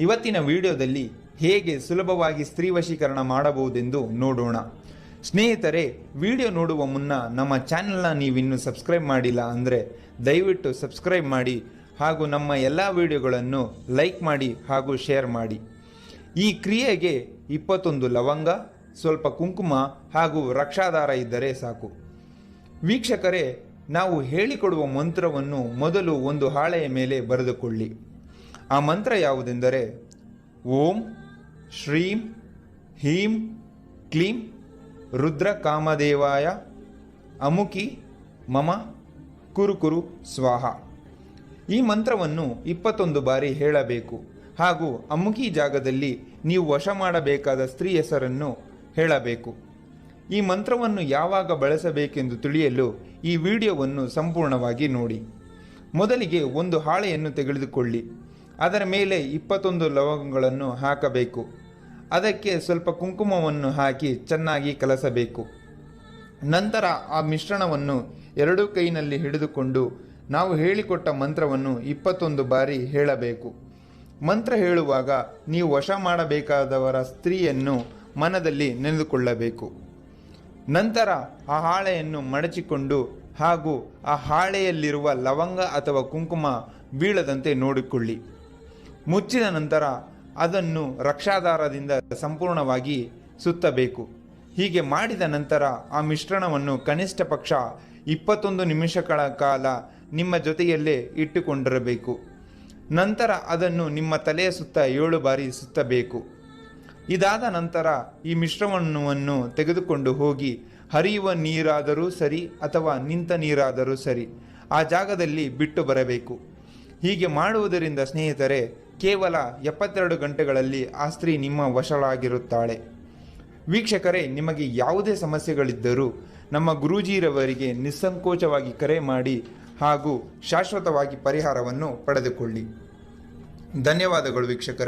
ಇವತ್ತಿನ ವಿಡಿಯೋದಲ್ಲಿ ಹೇಗೆ ಸುಲಭವಾಗಿ ಸ್ತ್ರೀ ವಶೀಕರಣ ಮಾಡಬಹುದೆಂದು ನೋಡೋಣ. ಸ್ನೇಹಿತರೆ, ವಿಡಿಯೋ ನೋಡುವ ಮುನ್ನ ನಮ್ಮ ಚಾನೆಲ್ನ ನೀವಿನ್ನೂ ಸಬ್ಸ್ಕ್ರೈಬ್ ಮಾಡಿಲ್ಲ ಅಂದರೆ ದಯವಿಟ್ಟು ಸಬ್ಸ್ಕ್ರೈಬ್ ಮಾಡಿ ಹಾಗೂ ನಮ್ಮ ಎಲ್ಲ ವಿಡಿಯೋಗಳನ್ನು ಲೈಕ್ ಮಾಡಿ ಹಾಗೂ ಶೇರ್ ಮಾಡಿ. ಈ ಕ್ರಿಯೆಗೆ 21 ಲವಂಗ, ಸ್ವಲ್ಪ ಕುಂಕುಮ ಹಾಗೂ ರಕ್ಷಾದಾರ ಇದ್ದರೆ ಸಾಕು. ವೀಕ್ಷಕರೇ, ನಾವು ಹೇಳಿಕೊಡುವ ಮಂತ್ರವನ್ನು ಮೊದಲು ಒಂದು ಹಾಳೆಯ ಮೇಲೆ ಬರೆದುಕೊಳ್ಳಿ. ಆ ಮಂತ್ರ ಯಾವುದೆಂದರೆ ಓಂ ಶ್ರೀಂ ಹೀಂ ಕ್ಲೀಂ ರುದ್ರ ಕಾಮದೇವಾಯ ಅಮುಕಿ ಮಮ ಕುರುಕುರು ಸ್ವಾಹ. ಈ ಮಂತ್ರವನ್ನು 21 ಬಾರಿ ಹೇಳಬೇಕು ಹಾಗೂ ಅಮುಕಿ ಜಾಗದಲ್ಲಿ ನೀವು ವಶ ಮಾಡಬೇಕಾದ ಸ್ತ್ರೀ ಹೆಸರನ್ನು ಹೇಳಬೇಕು. ಈ ಮಂತ್ರವನ್ನು ಯಾವಾಗ ಬಳಸಬೇಕೆಂದು ತಿಳಿಯಲು ಈ ವಿಡಿಯೋವನ್ನು ಸಂಪೂರ್ಣವಾಗಿ ನೋಡಿ. ಮೊದಲಿಗೆ ಒಂದು ಹಾಳೆಯನ್ನು ತೆಗೆದುಕೊಳ್ಳಿ. ಅದರ ಮೇಲೆ 21 ಲವಂಗಗಳನ್ನು ಹಾಕಬೇಕು. ಅದಕ್ಕೆ ಸ್ವಲ್ಪ ಕುಂಕುಮವನ್ನು ಹಾಕಿ ಚೆನ್ನಾಗಿ ಕಲಸಬೇಕು. ನಂತರ ಆ ಮಿಶ್ರಣವನ್ನು ಎರಡೂ ಕೈನಲ್ಲಿ ಹಿಡಿದುಕೊಂಡು ನಾವು ಹೇಳಿಕೊಟ್ಟ ಮಂತ್ರವನ್ನು 21 ಬಾರಿ ಹೇಳಬೇಕು. ಮಂತ್ರ ಹೇಳುವಾಗ ನೀವು ವಶ ಮಾಡಬೇಕಾದವರ ಸ್ತ್ರೀಯನ್ನು ಮನದಲ್ಲಿ ನೆನೆದುಕೊಳ್ಳಬೇಕು. ನಂತರ ಆ ಹಾಳೆಯನ್ನು ಮಡಚಿಕೊಂಡು ಹಾಗೂ ಆ ಹಾಳೆಯಲ್ಲಿರುವ ಲವಂಗ ಅಥವಾ ಕುಂಕುಮ ಬೀಳದಂತೆ ನೋಡಿಕೊಳ್ಳಿ. ಮುಚ್ಚಿದ ನಂತರ ಅದನ್ನು ರಕ್ಷಾದಾರದಿಂದ ಸಂಪೂರ್ಣವಾಗಿ ಸುತ್ತಬೇಕು. ಹೀಗೆ ಮಾಡಿದ ನಂತರ ಆ ಮಿಶ್ರಣವನ್ನು ಕನಿಷ್ಠ ಪಕ್ಷ 21 ನಿಮಿಷಗಳ ಕಾಲ ನಿಮ್ಮ ಜೊತೆಯಲ್ಲೇ ಇಟ್ಟುಕೊಂಡಿರಬೇಕು. ನಂತರ ಅದನ್ನು ನಿಮ್ಮ ತಲೆಯ ಸುತ್ತ 7 ಬಾರಿ ಸುತ್ತಬೇಕು. ಇದಾದ ನಂತರ ಈ ಮಿಶ್ರಣವನ್ನು ತೆಗೆದುಕೊಂಡು ಹೋಗಿ ಹರಿಯುವ ನೀರಾದರೂ ಸರಿ ಅಥವಾ ನಿಂತ ನೀರಾದರೂ ಸರಿ ಆ ಜಾಗದಲ್ಲಿ ಬಿಟ್ಟು ಬರಬೇಕು. ಹೀಗೆ ಮಾಡುವುದರಿಂದ ಸ್ನೇಹಿತರೆ, ಕೇವಲ 72 ಗಂಟೆಗಳಲ್ಲಿ ಆ ಸ್ತ್ರೀ ನಿಮ್ಮ ವಶಳಾಗಿರುತ್ತಾಳೆ. ವೀಕ್ಷಕರೇ, ನಿಮಗೆ ಯಾವುದೇ ಸಮಸ್ಯೆಗಳಿದ್ದರೂ ನಮ್ಮ ಗುರೂಜಿರವರಿಗೆ ನಿಸ್ಸಂಕೋಚವಾಗಿ ಕರೆ ಮಾಡಿ ಹಾಗೂ ಶಾಶ್ವತವಾಗಿ ಪರಿಹಾರವನ್ನು ಪಡೆದುಕೊಳ್ಳಿ. ಧನ್ಯವಾದಗಳು ವೀಕ್ಷಕರೇ.